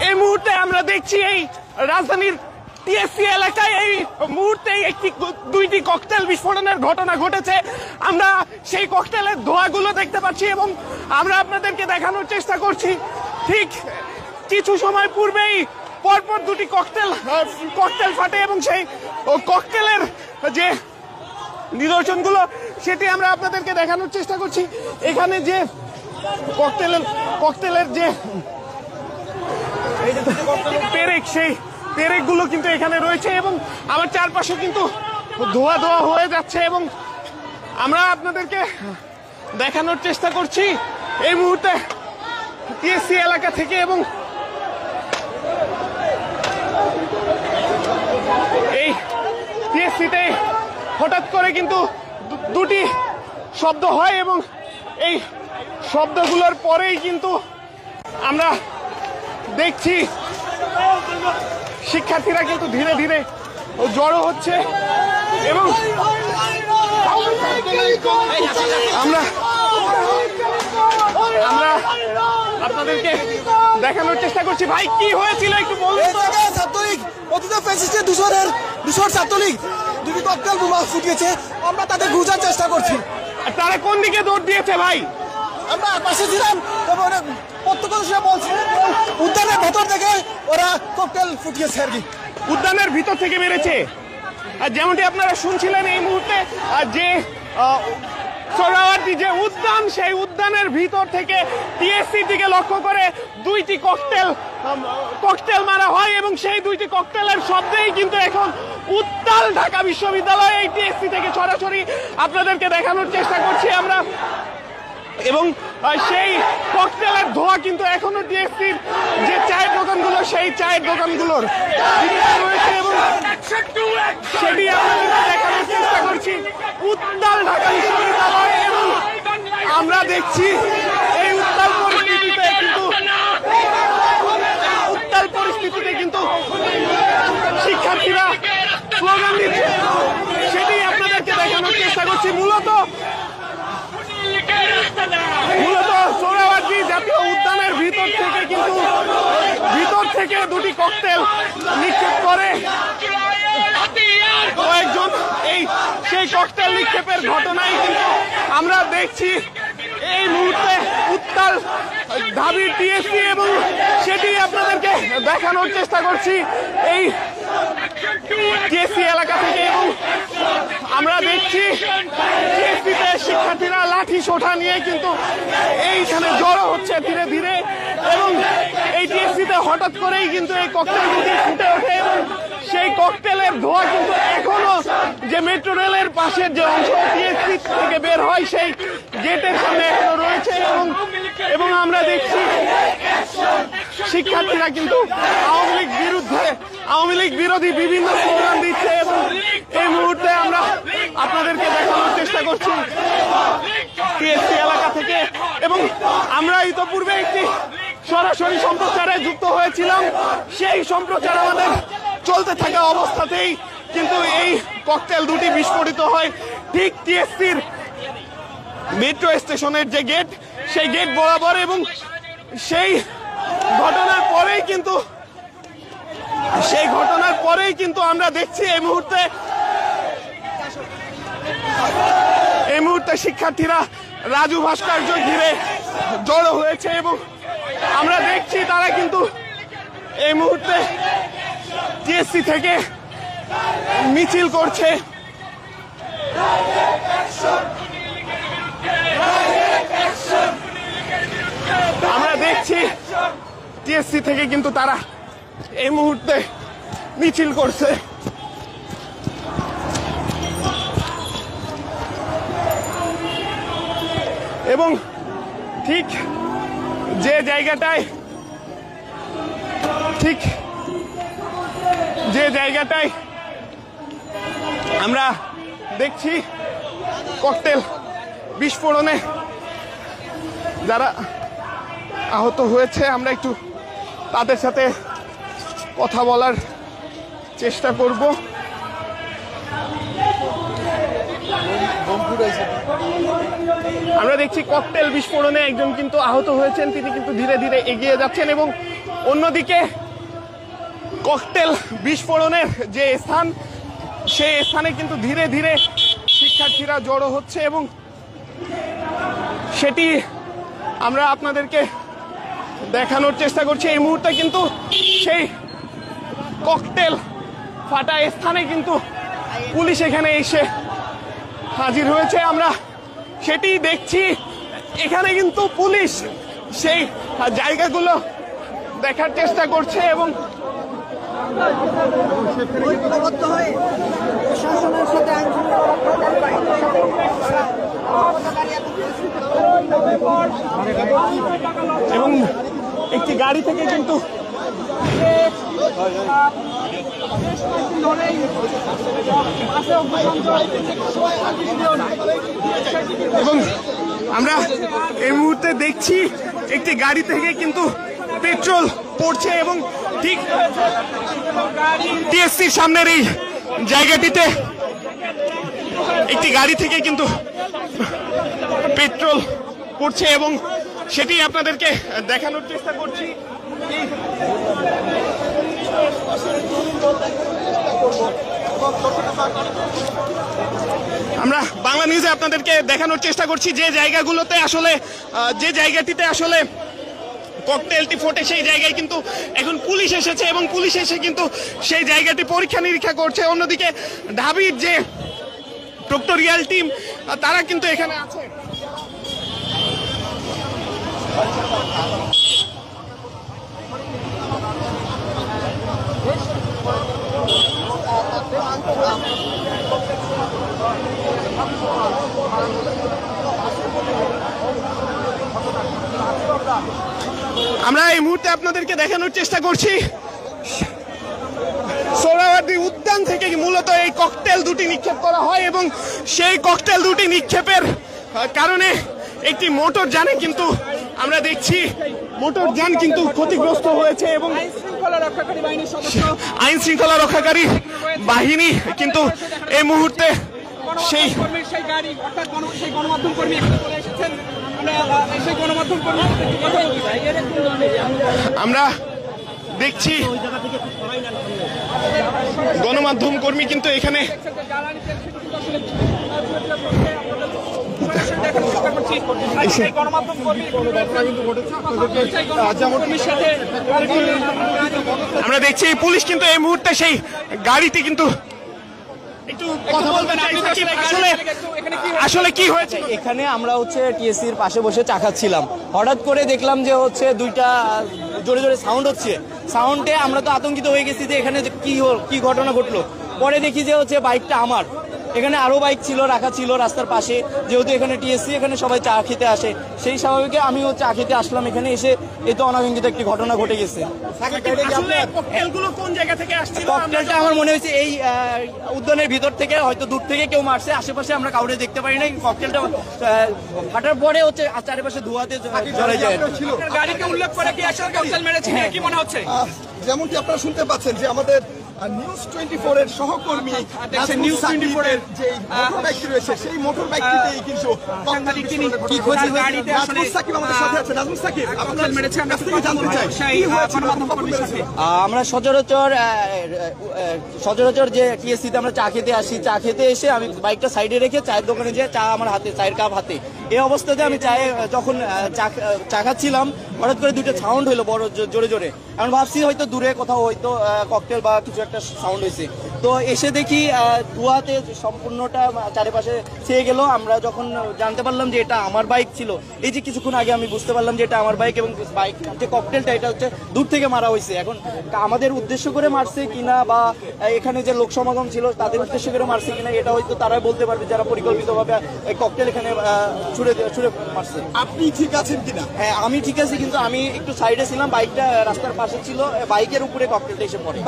এই মুহূর্তে আমরা দেখছি এই রাজধানীর টিএসসি এলাকায় এই মুহূর্তে দুইটি ককটেল বিস্ফোরণের ঘটনা ঘটেছে। আমরা সেই ককটেলের ধোঁয়াগুলো দেখতে পাচ্ছি এবং আমরা আপনাদেরকে দেখানোর চেষ্টা করছি ঠিক কিছু সময় পূর্বেই পরপর দুটি ককটেল ফাটে এবং সেই ককটেলের যে নিদর্শনগুলো সেটি আমরা আপনাদেরকে দেখানোর চেষ্টা করছি। এখানে যে ককটেলের যে পেরেক সেই পেরেকগুলো কিন্তু এখানে রয়েছে এবং আমার চারপাশে কিন্তু ধোয়া হয়ে যাচ্ছে এবং আমরা আপনাদেরকে দেখানোর চেষ্টা করছি এই মুহূর্তে টিএসসি এলাকা থেকে। এবং এই টিএসসিতে হঠাৎ করে কিন্তু দুটি শব্দ হয় এবং এই শব্দগুলোর পরেই কিন্তু আমরা দেখছি শিক্ষার্থীরা কিন্তু ধীরে ধীরে জড়ো হচ্ছে এবং আমরা আপনাদেরকে দেখানোর চেষ্টা করছি। ভাই কি হয়েছিল একটু বলুন। ছাত্রলীগ অতীত ফ্যাসিস্টের দূষর ছাত্রলীগ দুটি ককটেল বোমা ফুটিয়েছে, আমরা তাদের বুঝার চেষ্টা করছি। তারা কোন দিকে দৌড় দিয়েছে ভাই? আমরা পাশে ছিলাম, প্রত্যক্ষদর্শীরা বলছে উদ্যানের ভেতর থেকে ওরা ককটেল ফুটিয়েছে আর কি। উদ্যানের ভিতর থেকে মেরেছে। আর যেমনটি আপনারা শুনছিলেন এই মুহূর্তে যে সোহরাওয়ার্দী যে উদ্যান সেই উদ্যানের ভিতর থেকে টিএসসি দিকে লক্ষ্য করে দুইটি ককটেল মারা হয় এবং সেই দুইটি ককটেলের শব্দেই কিন্তু এখন উত্তাল ঢাকা বিশ্ববিদ্যালয় এই টিএসসি থেকে সরাসরি আপনাদেরকে দেখানোর চেষ্টা করছি আমরা। এবং সেই ককটেলের ধোঁয়া কিন্তু এখনো টিএসসির যে চায়ের দোকানগুলো সেই চায়ের দোকানগুলোর রয়েছে এবং সেটি আপনাদেরকে দেখানোর চেষ্টা করছি উত্তাল ঢাকা বিশ্ববিদ্যালয়। এবং আমরা দেখছি এই উত্তাল পরিস্থিতিতে কিন্তু শিক্ষার্থীরা স্লোগান দিচ্ছে, সেটি আপনাদেরকে দেখানোর চেষ্টা করছি। মূলত সোহরাওয়ার্দী জাতীয় উদ্যানের ভিতর থেকে দুটি ককটেল নিক্ষেপ করে কয়েকজন সেই ককটেল নিক্ষেপের ঘটনায় কিন্তু আমরা দেখছি এই মুহূর্তে উত্তাল ঢাবির টিএসসি এবং সেটি আপনাদেরকে দেখানোর চেষ্টা করছি এই টিএসসি এলাকা থেকে। এবং আমরা দেখছি টিএসসিতে শিক্ষার্থীরা লাঠি সোঁটা নিয়ে কিন্তু এইখানে জড়ো হচ্ছে ধীরে ধীরে এবং এই টিএসসিতে হঠাৎ করেই কিন্তু এই ককটেল দুটি ফুটে ওঠে এবং সেই ককটেলের ধোঁয়া কিন্তু এখনো যে মেট্রো রেলের পাশের যে অংশ টিএসসি থেকে বের হয় সেই গেটের সামনে এখনো রয়েছে এবং আমরা দেখছি শিক্ষার্থীরা কিন্তু আওয়ামী লীগ বিরোধী বিভিন্ন স্লোগান দিচ্ছে এবং এই মুহূর্তে আমরা আপনাদেরকে দেখানোর চেষ্টা করছি টিএসসি এলাকা থেকে। এবং আমরা ইতোপূর্বে একটি সরাসরি সম্প্রচারে যুক্ত হয়েছিলাম, সেই সম্প্রচার আমাদের চলতে থাকা অবস্থাতেই কিন্তু এই ককটেল দুটি বিস্ফোরিত হয় ঠিক টিএসসির মেট্রো স্টেশনের যে গেট সেই গেট বরাবর। এবং সেই ঘটনার পরেই কিন্তু আমরা দেখছি এই মুহূর্তে শিক্ষার্থীরা রাজু ভাস্কর্য ঘিরে জড়ো হয়েছে এবং আমরা দেখছি তারা কিন্তু এই মুহূর্তে টিএসসি থেকে মিছিল করছে। আমরা দেখছি টিএসসি থেকে কিন্তু তারা এই মুহূর্তে মিছিল করছে। এবং ঠিক যে জায়গাটায় আমরা দেখছি ককটেল বিস্ফোরণে যারা আহত হয়েছে আমরা একটু তাদের সাথে কথা বলার চেষ্টা করব। আমরা দেখছি ককটেল বিস্ফোরণে একজন কিন্তু আহত হয়েছেন, তিনি কিন্তু ধীরে ধীরে এগিয়ে যাচ্ছেন এবং অন্যদিকে ককটেল বিস্ফোরণের যে স্থান, সেই স্থানে কিন্তু ধীরে ধীরে শিক্ষার্থীরা জড়ো হচ্ছে এবং সেটি আমরা আপনাদেরকে দেখানোর চেষ্টা করছি। এই মুহূর্তে কিন্তু সেই ককটেল ফাটা স্থানে কিন্তু পুলিশ এখানে এসে হাজির হয়েছে, আমরা সেটি দেখছি। এখানে কিন্তু পুলিশ সেই জায়গাগুলো দেখার চেষ্টা করছে এবং এবং একটি গাড়ি থেকে কিন্তু এবং আমরা এই মুহূর্তে দেখছি একটি গাড়ি থেকে কিন্তু পেট্রোল পড়ছে এবং ঠিক টিএসসির সামনের এই জায়গাটিতে একটি গাড়ি থেকে কিন্তু পেট্রোল পড়ছে এবং সেটি আপনাদেরকে দেখানোর চেষ্টা করছি। আমরা বাংলা নিউজে আপনাদেরকে দেখানোর চেষ্টা করছি যে জায়গাগুলোতে আসলে যে জায়গাটিতে আসলে ককটেলটি ফোটে সেই জায়গায় কিন্তু এখন পুলিশ এসেছে এবং পুলিশ এসে কিন্তু সেই জায়গাটি পরীক্ষা নিরীক্ষা করছে। অন্যদিকে ঢাবির যে প্রক্টোরিয়াল টিম তারা কিন্তু এখানে আছে। আমরা এই মুহূর্তে আপনাদেরকে দেখানোর চেষ্টা করছি সোহরাওয়ার্দী উদ্যান থেকে মূলত এই ককটেল দুটি নিক্ষেপ করা হয় এবং সেই ককটেল দুটি নিক্ষেপের কারণে একটি মোটর যানে কিন্তু আমরা দেখছি মোটর যান কিন্তু ক্ষতিগ্রস্ত হয়েছে এবং আইন শৃঙ্খলা রক্ষাকারী বাহিনী কিন্তু এই মুহূর্তে সেই গাড়ি অর্থাৎ সেই গণমাধ্যম কর্মী এখানে চলে এসেছেন। সেই গণমাধ্যম কর্মী আমরা দেখছি গণমাধ্যম কর্মী কিন্তু এখানে আমরা দেখছি পুলিশ কিন্তু এই মুহূর্তে সেই গাড়িটি কিন্তু একটু কথা বলবেন আসলে কি হয়েছে এখানে আমরা হচ্ছে টিএসসির পাশে বসে চা খাচ্ছিলাম, হঠাৎ করে দেখলাম যে হচ্ছে দুইটা জোরে জোরে সাউন্ড হচ্ছে। সাউন্ডে আমরা তো আতঙ্কিত হয়ে গেছি যে এখানে কি ঘটনা ঘটলো। পরে দেখি যে হচ্ছে বাইকটা আমার, এখানে আরো বাইক ছিল রাখা ছিল রাস্তার পাশে, যেহেতু এখানে টিএসসি এখানে সবাই চা খেতে আসে, সেই স্বাভাবিক আমিও চা খেতে আসলাম। এখানে এসে এই তো অনাকাঙ্ক্ষিত একটি ঘটনা ঘটে গেছে। ককটেলটা আমার মনে হয়েছে এই উদ্যানের ভিতর থেকে, হয়তো দূর থেকে কেউ মারছে, আশেপাশে আমরা কাউরে দেখতে পারি নাই। ককটেলটা ফাটার পরে হচ্ছে চারিপাশে ধোঁয়াতে জ্বলে যায়। গাড়িকে উল্লেখ করে কি আসলে ককটেল মেরেছে কি মনে হচ্ছে? যেমনটি আপনারা শুনতে পাচ্ছেন যে আমাদের নিউজ 24 এর সহকর্মী নিউজ 24 এর যে মোটর বাইকটি রয়েছে সেই মোটর বাইকটিতেই কিন্তু কি ক্ষতি হয়েছে। নাজমুল সাকিব আমাদের সাথে আছে। নাজমুল সাকিব, আপনাদের মেরেছে আমরা থেকে জানতে চাই কি হয়েছে গণমাধ্যম সাথে। আমরা সচরাচর যে টিএসসিতে আমরা চা খেতে আসি, চা খেতে এসে আমি বাইকটা সাইডে রেখে চায়ের দোকানে যেয়ে চা আমার হাতে, চায়ের কাপ হাতে, এই অবস্থাতে আমি চায়ে যখন চা খাচ্ছিলাম হঠাৎ করে দুটো সাউন্ড হলো বড় জোরে জোরে। এখন ভাবছি হয়তো দূরে কোথাও হয়তো ককটেল বা কিছু একটা সাউন্ড হয়েছে। তো এসে দেখি ধোঁয়াতে সম্পূর্ণটা চারিপাশে ছেয়ে গেল। আমরা যখন জানতে পারলাম যে এটা আমার বাইক ছিল, এই যে কিছুক্ষণ আগে আমি বুঝতে পারলাম যে এটা আমার বাইক এবং বাইক যে ককটেলটা এটা হচ্ছে দূর থেকে মারা হয়েছে। এখন আমাদের উদ্দেশ্য করে মারছে কিনা বা এখানে যে লোক সমাগম ছিল তাদের উদ্দেশ্য করে মারছে কিনা এটা হয়তো তারাই বলতে পারবে যারা পরিকল্পিতভাবে ককটেল এখানে ছুড়ে মারছে। আপনি ঠিক আছেন কিনা? হ্যাঁ আমি ঠিক আছি, কিন্তু আমি একটু সাইডে ছিলাম, বাইকটা রাস্তার পাশে ছিল, বাইকের উপরে ককটেলটা এসে পড়ে।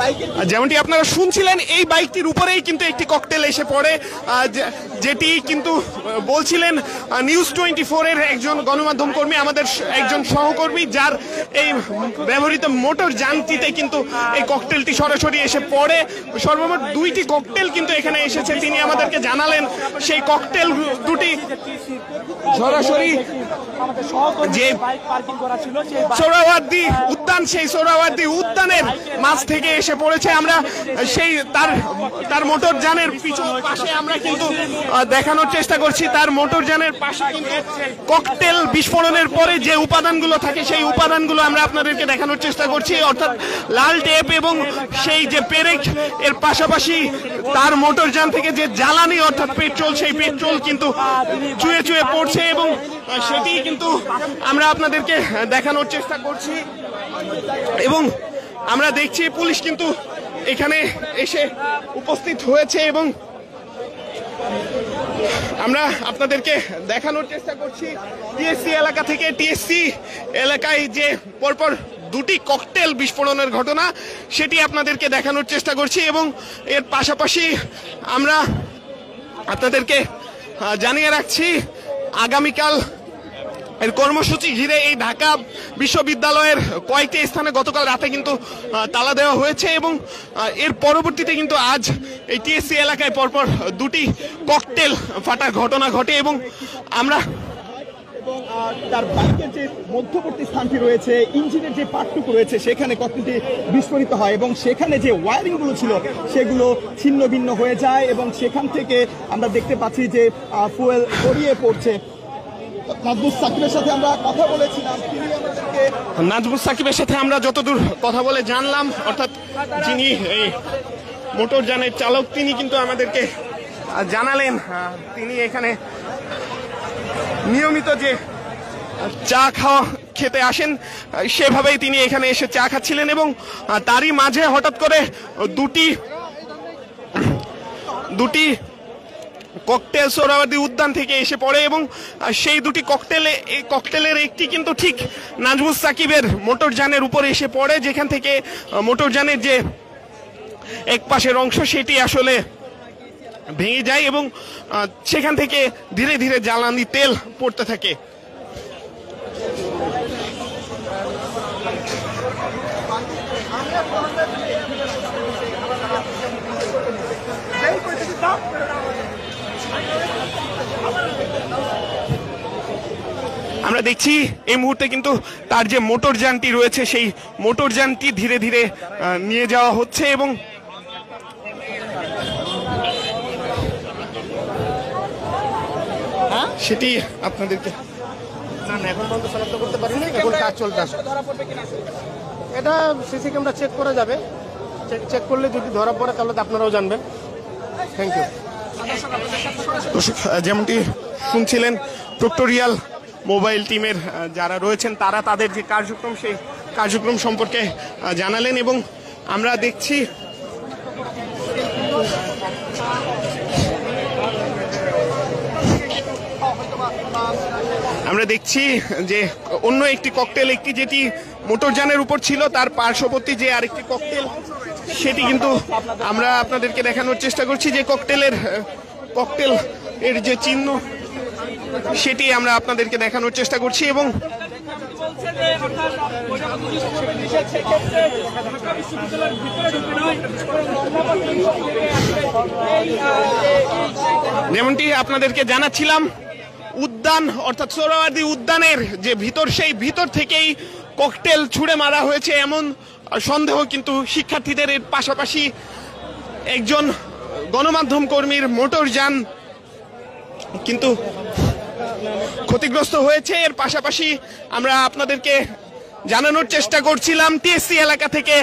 যেমনটি আপনারা শুনছিলেন, এই সেই বাইকটির উপরেই কিন্তু একটি ককটেল এসে পড়ে, যেটি কিন্তু বলছিলেন নিউজ 24 এর একজন গণমাধ্যম কর্মী, আমাদের একজন সহকর্মী, যার এই ব্যবহৃত মোটর যানটিতে কিন্তু এই ককটেলটি সরাসরি এসে পড়ে। সর্বমোট 2টি ককটেল কিন্তু এখানে এসেছে, তিনি আমাদেরকে জানালেন। সেই ককটেল দুটি সরাসরি যে সোহরাওয়ার্দী উদ্যান, সেই সোহরাওয়ার্দী উদ্যানের মাঝ থেকে এসে পড়েছে। আমরা সেই তার মোটর যানের পিছন পাশে আমরা কিন্তু দেখানোর চেষ্টা করছি, তার মোটর যানের পাশে কিন্তু ককটেল বিস্ফোরণের পরে যে উপাদানগুলো থাকে সেই উপাদানগুলো আমরা আপনাদেরকে দেখানোর চেষ্টা করছি, অর্থাৎ লাল টেপ এবং সেই যে পেরেক, এর পাশাপাশি তার মোটর যান থেকে যে জ্বালানি অর্থাৎ পেট্রোল, সেই পেট্রোল কিন্তু চুয়ে চুয়ে পড়ছে এবং সেটি কিন্তু আমরা আপনাদেরকে দেখানোর চেষ্টা করছি। এবং আমরা দেখছি পুলিশ কিন্তু এখানে এসে উপস্থিত হয়েছে এবং আমরা আপনাদেরকে দেখানোর চেষ্টা করছি টিএসসি এলাকা থেকে। টিএসসি এলাকায় যে পরপর 2টি ককটেল বিস্ফোরণের ঘটনা, সেটি আপনাদেরকে দেখানোর চেষ্টা করছি এবং এর পাশাপাশি আমরা আপনাদেরকে জানিয়ে রাখছি আগামীকাল এর কর্মসূচি ঘিরে এই ঢাকা বিশ্ববিদ্যালয়ের কয়েকটি স্থানে গতকাল রাতে কিন্তু তালা দেওয়া হয়েছে এবং এর পরবর্তীতে কিন্তু আজ এই টিএসসি এলাকায় পরপর 2টি ককটেল ফাটার ঘটনা ঘটে এবং আমরা এবং তার বাইকের যে মধ্যবর্তী স্থানটি রয়েছে, ইঞ্জিনের যে পার্টটুকু রয়েছে, সেখানে ককটেলটি বিস্ফোরিত হয় এবং সেখানে যে ওয়ারিংগুলো ছিল সেগুলো ছিন্ন ভিন্ন হয়ে যায় এবং সেখান থেকে আমরা দেখতে পাচ্ছি যে ফুয়েল গড়িয়ে পড়ছে। নাজমুস সাকিবের সাথে আমরা কথা বলেছিলাম, তিনি আমাদেরকে নাজমুস সাকিবের সাথে আমরা যতদূর কথা বলে জানলাম, অর্থাৎ যিনি এই মোটর যানের চালক, তিনি কিন্তু আমাদেরকে জানালেন তিনি এখানে নিয়মিত যে চা খেতে আসেন সেভাবেই তিনি এখানে এসে চা খাচ্ছিলেন এবং তারই মাঝে হঠাৎ করে দুটি ককটেল সোহরাওয়ার্দী উদ্যান থেকে এসে পড়ে এবং সেই 2টি ককটেলের একটি কিন্তু ঠিক নাজমুস সাকিবের মোটর যানের উপরে এসে পড়ে, যেখান থেকে মোটর যানের যে এক পাশের অংশ সেটি আসলে ভেঙে যায় এবং সেখান থেকে ধীরে ধীরে জ্বালানি তেল পড়তে থাকে। আমরা দেখছি এই মুহূর্তে কিন্তু তার যে মোটর যানটি রয়েছে সেই মোটর যানটি ধীরে ধীরে নিয়ে যাওয়া হচ্ছে এবং সেটি আপনাদেরকে এখন পর্যন্ত শনাক্ত করতে পারিনি, এখন কাজ চলতেছে। এটা সিসি ক্যামেরা চেক করা যাবে, চেক করলে যদি ধরা পড়ে তাহলে আপনারাও জানবেন। Thank you. যেমনটি শুনছিলেন, প্রক্টোরিয়াল মোবাইল টিমের যারা রয়েছেন তারা তাদের যে কার্যক্রম সেই কার্যক্রম সম্পর্কে জানালেন এবং আমরা দেখছি যে অন্য একটি ককটেল, একটি যেটি মোটরযানের উপর ছিল তার পার্শ্ববর্তী যে আরেকটি ককটেল, সেটি কিন্তু আমরা আপনাদেরকে দেখানোর চেষ্টা করছি যে ককটেল এর যে চিহ্ন সেটি আমরা আপনাদেরকে দেখানোর চেষ্টা করছি এবং যেমনটি আপনাদেরকে জানাচ্ছিলাম, উদ্যান অর্থাৎ সোহরাওয়ার্দী উদ্যানের যে ভিতর, সেই ভিতর থেকেই ককটেল ছুড়ে মারা হয়েছে এমন সন্দেহ কিন্তু শিক্ষার্থীদের। এর পাশাপাশি একজন গণমাধ্যম কর্মীর মোটরযান কিন্তু ক্ষতিগ্রস্ত হয়েছে। এর পাশাপাশি আমরা আপনাদেরকে জানানোর চেষ্টা করছিলাম টিএসসি এলাকা থেকে